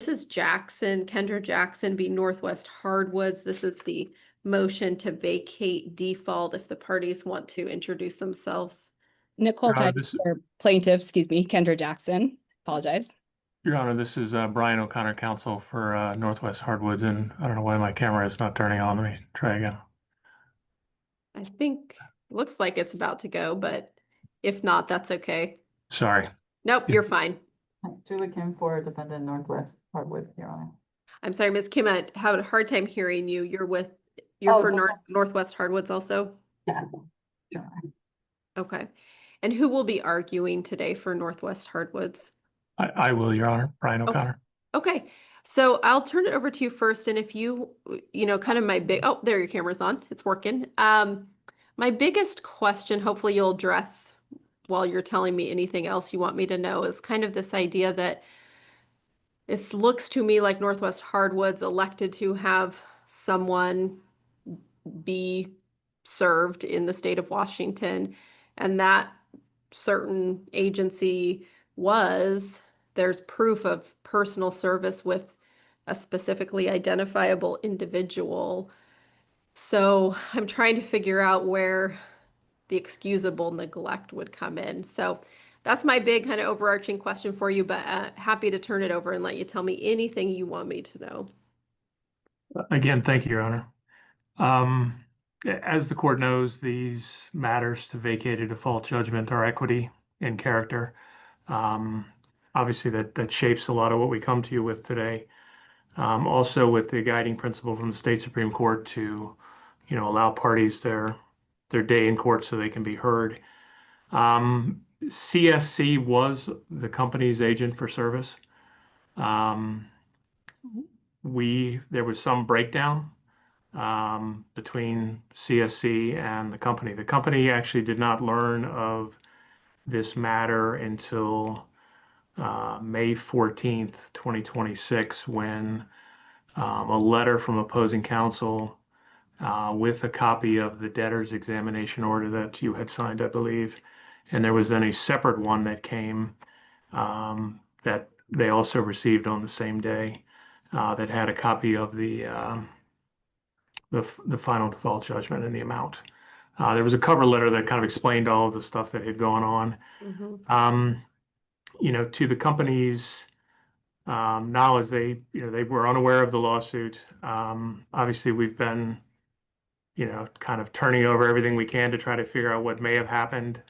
This is Jackson, Kendra Jackson v. Northwest Hardwoods. This is the motion to vacate default if the parties want to introduce themselves. Nicole Titus, or plaintiff, excuse me, Kendra Jackson. Apologize. Your Honor, this is Brian O'Connor, counsel for Northwest Hardwoods, and I don't know why my camera is not turning on. Let me try again. I think looks like it's about to go, but if not, that's okay. Sorry. Nope, you're fine. Julie Kim for defendant Northwest Hardwood, Your Honor. I'm sorry, Ms. Kim, I had a hard time hearing you. You're for Northwest Hardwoods also? Yeah. Sure. Okay. And who will be arguing today for Northwest Hardwoods? I will, Your Honor. Brian O'Connor. Okay. So I'll turn it over to you first. And if you kind of oh, there your camera's on. It's working. My biggest question, hopefully you'll address while you're telling me anything else you want me to know, is kind of this idea that it looks to me like Northwest Hardwoods elected to have someone be served in the state of Washington, and that certain agency there's proof of personal service with a specifically identifiable individual. So I'm trying to figure out where the excusable neglect would come in. So that's my big kind of overarching question for you, but happy to turn it over and let you tell me anything you want me to know. Again, thank you, Your Honor. As the court knows, these matters to vacate a default judgment are equity in character. Obviously, that shapes a lot of what we come to you with today. Also, with the guiding principle from the state Supreme Court to, allow parties their day in court so they can be heard. CSC was the company's agent for service. There was some breakdown between CSC and the company. The company actually did not learn of this matter until May 14th, 2026, when a letter from opposing counsel with a copy of the debtor's examination order that you had signed, I believe. And there was then a separate one that came that they also received on the same day that had a copy of the final default judgment and the amount. There was a cover letter that kind of explained all of the stuff that had gone on. Mm-hmm. To the company's knowledge, they were unaware of the lawsuit. Obviously, we've been, kind of turning over everything we can to try to figure out what may have happened.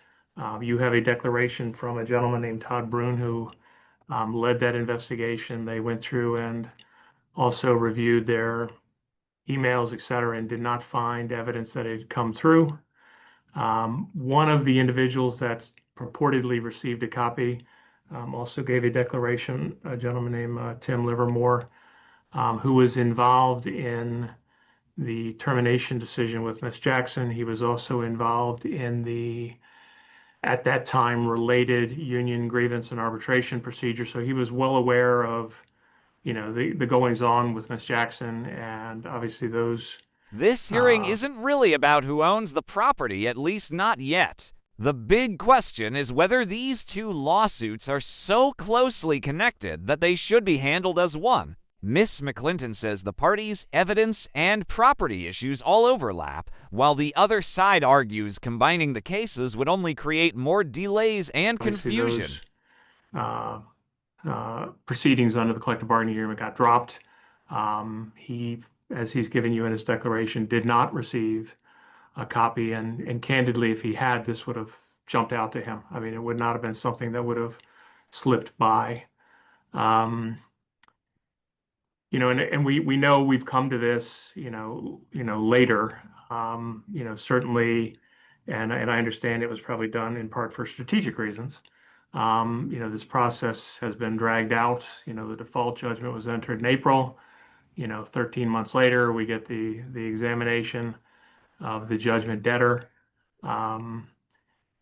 You have a declaration from a gentleman named Todd Brune who led that investigation. They went through and also reviewed their emails, et cetera, and did not find evidence that it had come through. One of the individuals that's purportedly received a copy also gave a declaration, a gentleman named Tim Livermore, who was involved in the termination decision with Ms. Jackson. He was also involved in the, at that time, related union grievance and arbitration procedure. So he was well aware of, the goings on with Ms. Jackson, and obviously those. This hearing isn't really about who owns the property, at least not yet. The big question is whether these two lawsuits are so closely connected that they should be handled as one. Miss McClinton says the parties' evidence and property issues all overlap, while the other side argues combining the cases would only create more delays and confusion. Proceedings under the collective bargaining agreement got dropped. He, as he's given you in his declaration, did not receive a copy, and candidly, if he had, this would have jumped out to him. I mean, it would not have been something that would have slipped by. And we know we've come to this, later. Certainly, and I understand it was probably done in part for strategic reasons. This process has been dragged out. The default judgment was entered in April. 13 months later, we get the examination of the judgment debtor.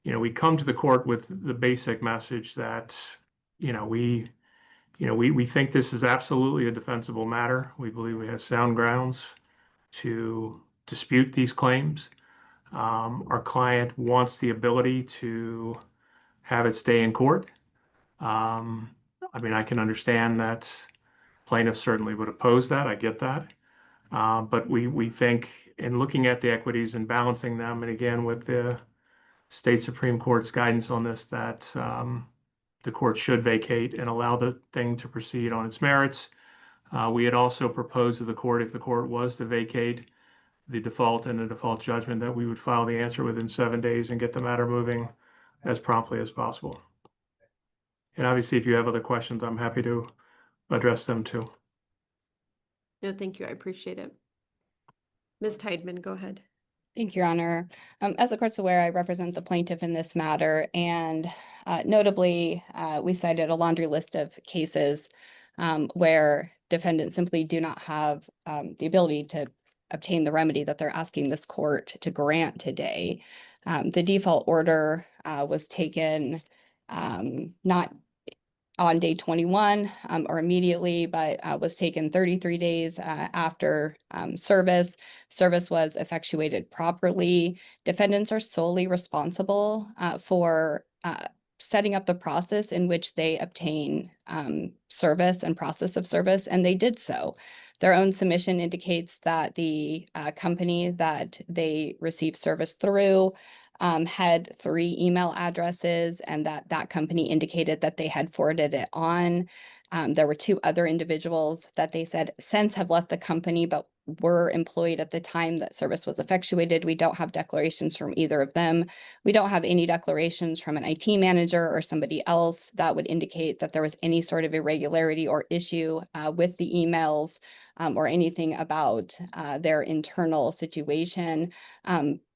We come to the court with the basic message that, we think this is absolutely a defensible matter. We believe we have sound grounds to dispute these claims. Our client wants the ability to have it stay in court. I can understand that Plaintiffs certainly would oppose that. I get that. But we think in looking at the equities and balancing them, and again, with the state Supreme Court's guidance on this, that the court should vacate and allow the thing to proceed on its merits. We had also proposed to the court, if the court was to vacate the default and the default judgment, that we would file the answer within 7 days and get the matter moving as promptly as possible. And obviously, if you have other questions, I'm happy to address them too. No, thank you. I appreciate it. Ms. Tideman, go ahead. Thank you, Your Honor. As the court's aware, I represent the plaintiff in this matter, and notably, we cited a laundry list of cases where defendants simply do not have the ability to obtain the remedy that they're asking this court to grant today. The default order was taken not on day 21 or immediately, but was taken 33 days after service. Service was effectuated properly. Defendants are solely responsible for setting up the process in which they obtain service and process of service, and they did so. Their own submission indicates that the company that they received service through had 3 email addresses, and that company indicated that they had forwarded it on. There were 2 other individuals that they said since have left the company, but were employed at the time that service was effectuated. We don't have declarations from either of them. We don't have any declarations from an IT manager or somebody else that would indicate that there was any sort of irregularity or issue with the emails or anything about their internal situation.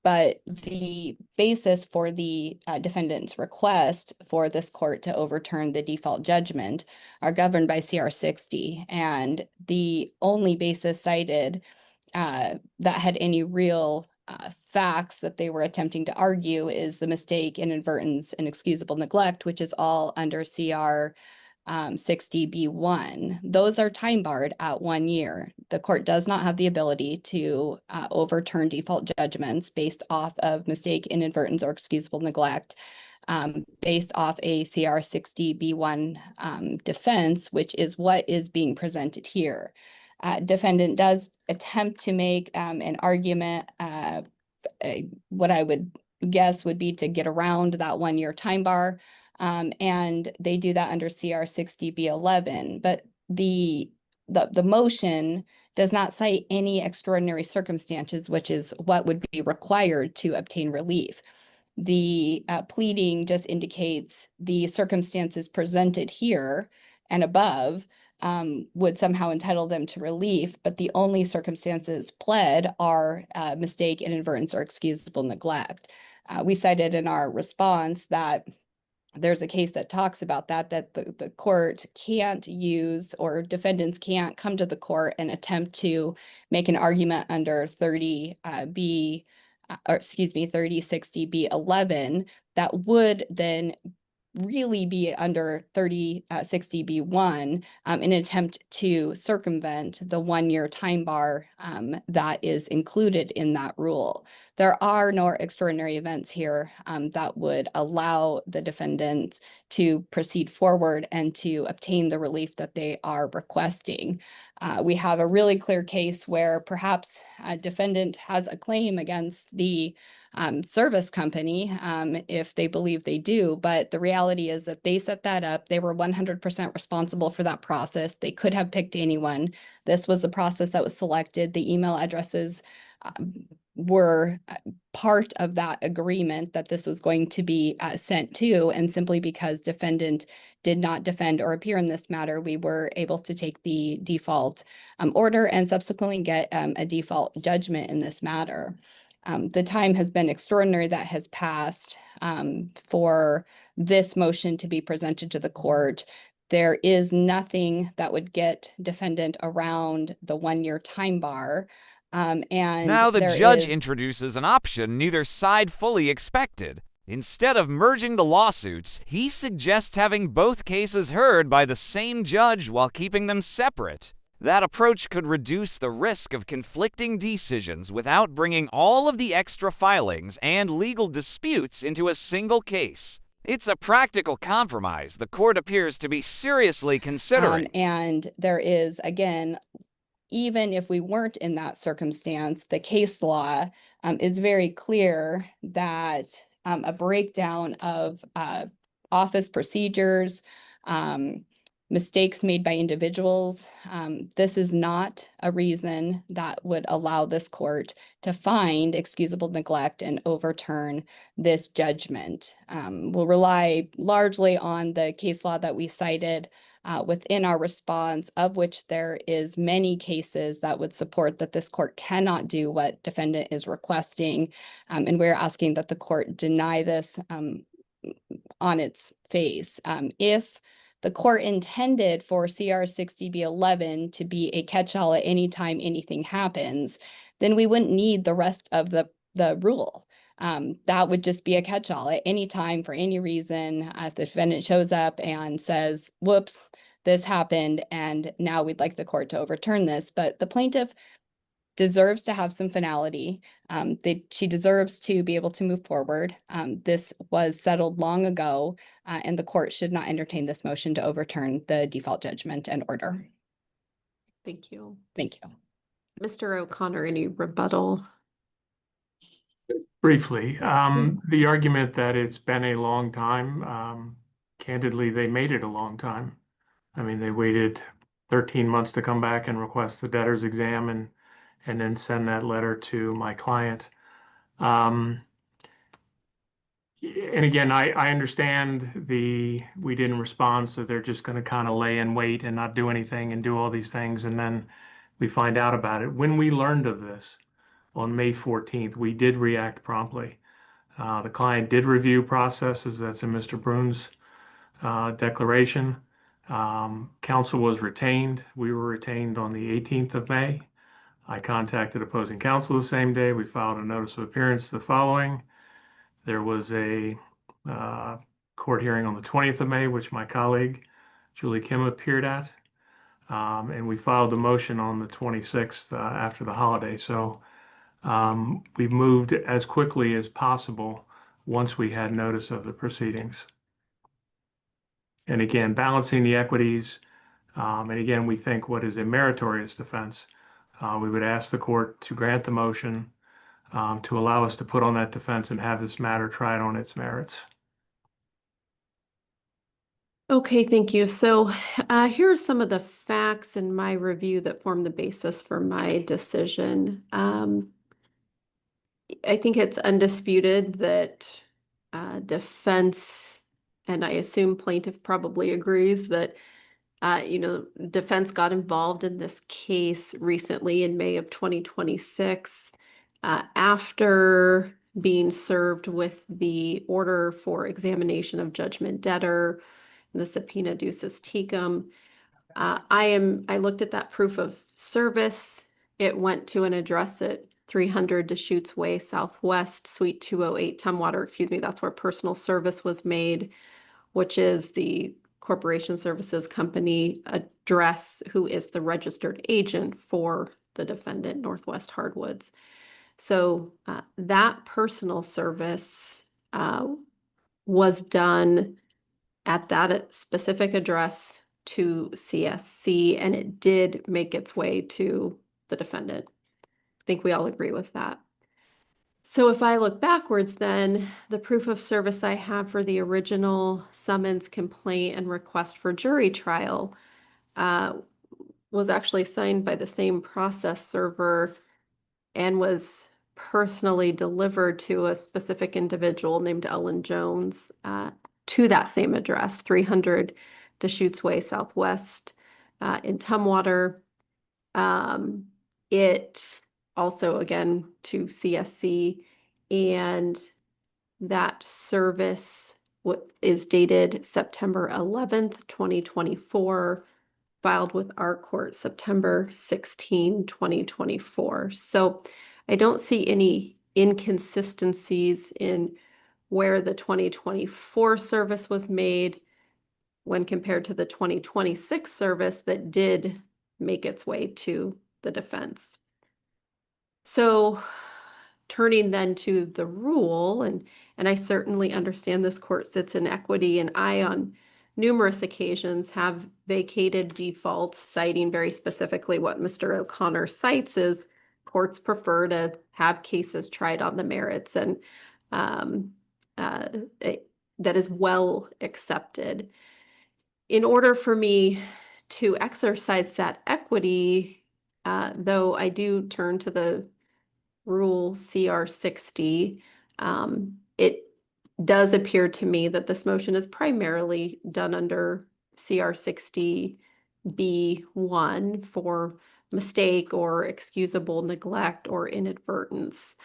But the basis for the defendant's request for this court to overturn the default judgment are governed by CR 60. And the only basis cited that had any real facts that they were attempting to argue is the mistake, inadvertence, and excusable neglect, which is all under CR 60B1. Those are time barred at 1 year. The court does not have the ability to overturn default judgments based off of mistake, inadvertence, or excusable neglect based off a CR 60B1 defense, which is what is being presented here. Defendant does attempt to make an argument, what I would guess would be to get around that 1 year time bar. And they do that under CR 60B11, but the motion does not cite any extraordinary circumstances, which is what would be required to obtain relief. The pleading just indicates the circumstances presented here and above would somehow entitle them to relief, but the only circumstances pled are mistake, inadvertence, or excusable neglect. We cited in our response that there's a case that talks about that the court can't use, or defendants can't come to the court and attempt to make an argument under 3060B11 that would then really be under 3060B1 in an attempt to circumvent the 1 year time bar that is included in that rule. There are no extraordinary events here that would allow the defendant to proceed forward and to obtain the relief that they are requesting. We have a really clear case where perhaps a defendant has a claim against the service company if they believe they do, but the reality is that they set that up. They were 100% responsible for that process. They could have picked anyone. This was the process that was selected. The email addresses were part of that agreement that this was going to be sent to, and simply because defendant did not defend or appear in this matter, we were able to take the default order and subsequently get a default judgment in this matter. The time has been extraordinary that has passed for this motion to be presented to the court. There is nothing that would get defendant around the 1 year time bar. And now the judge introduces an option neither side fully expected. Instead of merging the lawsuits, he suggests having both cases heard by the same judge while keeping them separate. That approach could reduce the risk of conflicting decisions without bringing all of the extra filings and legal disputes into a single case. It's a practical compromise the court appears to be seriously considering. And there is, again, even if we weren't in that circumstance, the case law is very clear that a breakdown of office procedures, mistakes made by individuals, this is not a reason that would allow this court to find excusable neglect and overturn this judgment. We'll rely largely on the case law that we cited within our response, of which there is many cases that would support that this court cannot do what defendant is requesting. And we're asking that the court deny this on its face. If the court intended for CR 60B11 to be a catch-all at any time anything happens, then we wouldn't need the rest of the rule. That would just be a catch-all at any time for any reason. If the defendant shows up and says, whoops, this happened, and now we'd like the court to overturn this. But the plaintiff deserves to have some finality. She deserves to be able to move forward. This was settled long ago, and the court should not entertain this motion to overturn the default judgment and order. Thank you. Thank you. Mr. O'Connor, any rebuttal? Briefly, the argument that it's been a long time, candidly, they made it a long time. I mean, they waited 13 months to come back and request the debtor's exam and then send that letter to my client. And again, I understand we didn't respond, so they're just going to kind of lay in wait and not do anything and do all these things, and then we find out about it. When we learned of this on May 14th, we did react promptly. The client did review processes. That's in Mr. Brune's declaration. Counsel was retained. We were retained on the 18th of May. I contacted opposing counsel the same day. We filed a notice of appearance the following. There was a court hearing on the 20th of May, which my colleague, Julie Kim, appeared at. And we filed a motion on the 26th after the holiday. So we moved as quickly as possible once we had notice of the proceedings. And again, balancing the equities. And again, we think what is a meritorious defense. We would ask the court to grant the motion to allow us to put on that defense and have this matter tried on its merits. Okay, thank you. So here are some of the facts in my review that form the basis for my decision. I think it's undisputed that defense, and I assume plaintiff probably agrees that defense got involved in this case recently in May of 2026 after being served with the order for examination of judgment debtor, the subpoena ducis tecum. I looked at that proof of service. It went to an address at 300 Deschutes Way Southwest, Suite 208, Tumwater, excuse me, that's where personal service was made, which is the Corporation Services Company address, who is the registered agent for the defendant, Northwest Hardwoods. So that personal service was done at that specific address to CSC, and it did make its way to the defendant. I think we all agree with that. So if I look backwards, then the proof of service I have for the original summons, complaint, and request for jury trial was actually signed by the same process server and was personally delivered to a specific individual named Ellen Jones to that same address, 300 Deschutes Way Southwest in Tumwater. It also, again, to CSC, and that service is dated September 11th, 2024, filed with our court September 16, 2024. So I don't see any inconsistencies in where the 2024 service was made when compared to the 2026 service that did make its way to the defense. So turning then to the rule, and I certainly understand this court sits in equity, and I on numerous occasions have vacated defaults, citing very specifically what Mr. O'Connor cites is courts prefer to have cases tried on the merits, and um, that is well accepted. In order for me to exercise that equity, though I do turn to the rule CR 60, it does appear to me that this motion is primarily done under CR 60 B1 for mistake or excusable neglect or inadvertence.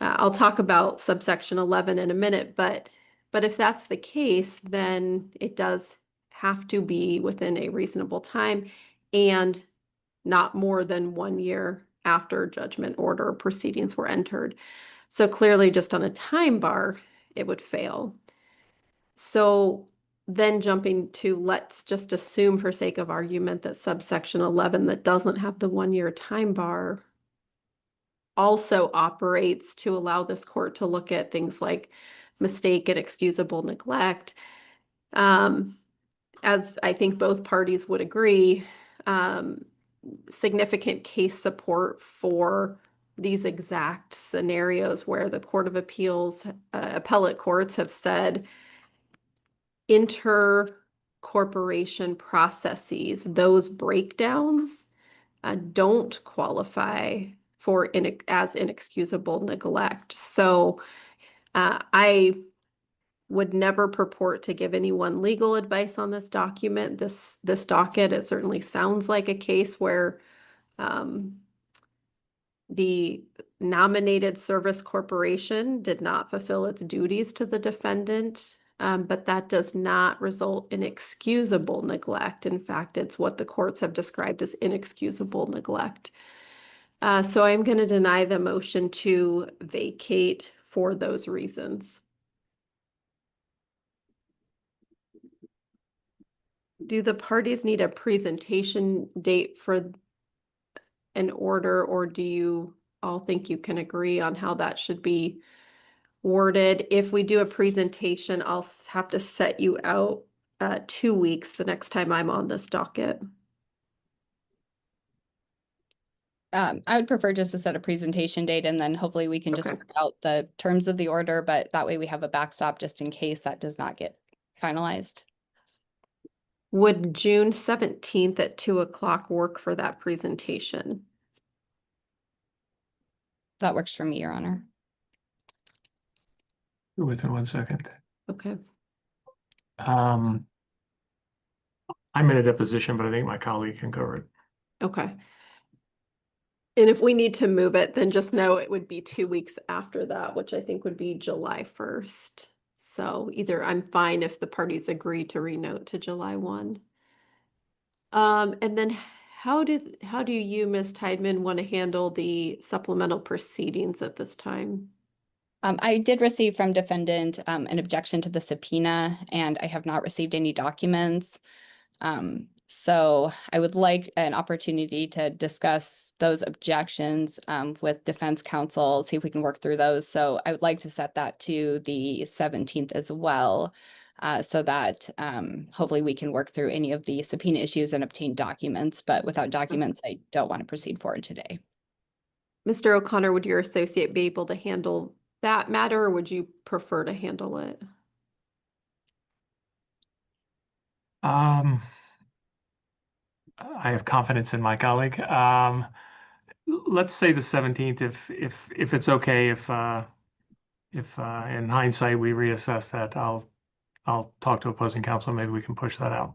I'll talk about subsection 11 in a minute, but if that's the case, then it does have to be within a reasonable time and not more than 1 year after judgment order proceedings were entered. So clearly, just on a time bar, it would fail. So then jumping to, let's just assume for sake of argument that subsection 11 that doesn't have the 1 year time bar also operates to allow this court to look at things like mistake and excusable neglect. As I think both parties would agree, significant case support for these exact scenarios where the Court of Appeals, appellate courts have said inter-corporation processes, those breakdowns don't qualify for as inexcusable neglect. So I would never purport to give anyone legal advice on this document. This docket, it certainly sounds like a case where the nominated service corporation did not fulfill its duties to the defendant, but that does not result in excusable neglect. In fact, it's what the courts have described as inexcusable neglect. So I'm going to deny the motion to vacate for those reasons. Do the parties need a presentation date for an order, or do you all think you can agree on how that should be worded? If we do a presentation, I'll have to set you out 2 weeks the next time I'm on this docket. I would prefer just to set a presentation date and then hopefully we can just Okay. work out the terms of the order, but that way we have a backstop just in case that does not get finalized. Would June 17th at 2 o'clock work for that presentation? That works for me, Your Honor. Within 1 second. Okay. I'm in a deposition, but I think my colleague can cover it. Okay. And if we need to move it, then just know it would be 2 weeks after that, which I think would be July 1st. So either I'm fine if the parties agree to renote to July 1. And then how do you, Ms. Tideman, want to handle the supplemental proceedings at this time? I did receive from defendant an objection to the subpoena, and I have not received any documents. So I would like an opportunity to discuss those objections with defense counsel, see if we can work through those. So I would like to set that to the 17th as well, so that hopefully we can work through any of the subpoena issues and obtain documents. But without documents, I don't want to proceed forward today. Mr. O'Connor, would your associate be able to handle that matter, or would you prefer to handle it? I have confidence in my colleague. Let's say the 17th, if it's okay, if in hindsight we reassess that, I'll talk to opposing counsel. Maybe we can push that out.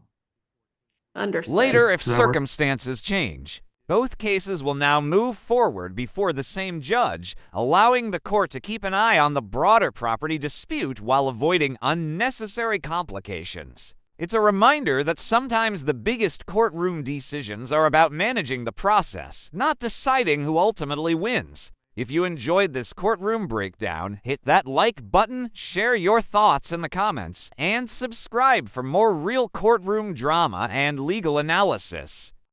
Understood. Later, if Does that work? circumstances change, both cases will now move forward before the same judge, allowing the court to keep an eye on the broader property dispute while avoiding unnecessary complications. It's a reminder that sometimes the biggest courtroom decisions are about managing the process, not deciding who ultimately wins. If you enjoyed this courtroom breakdown, hit that like button, share your thoughts in the comments, and subscribe for more real courtroom drama and legal analysis.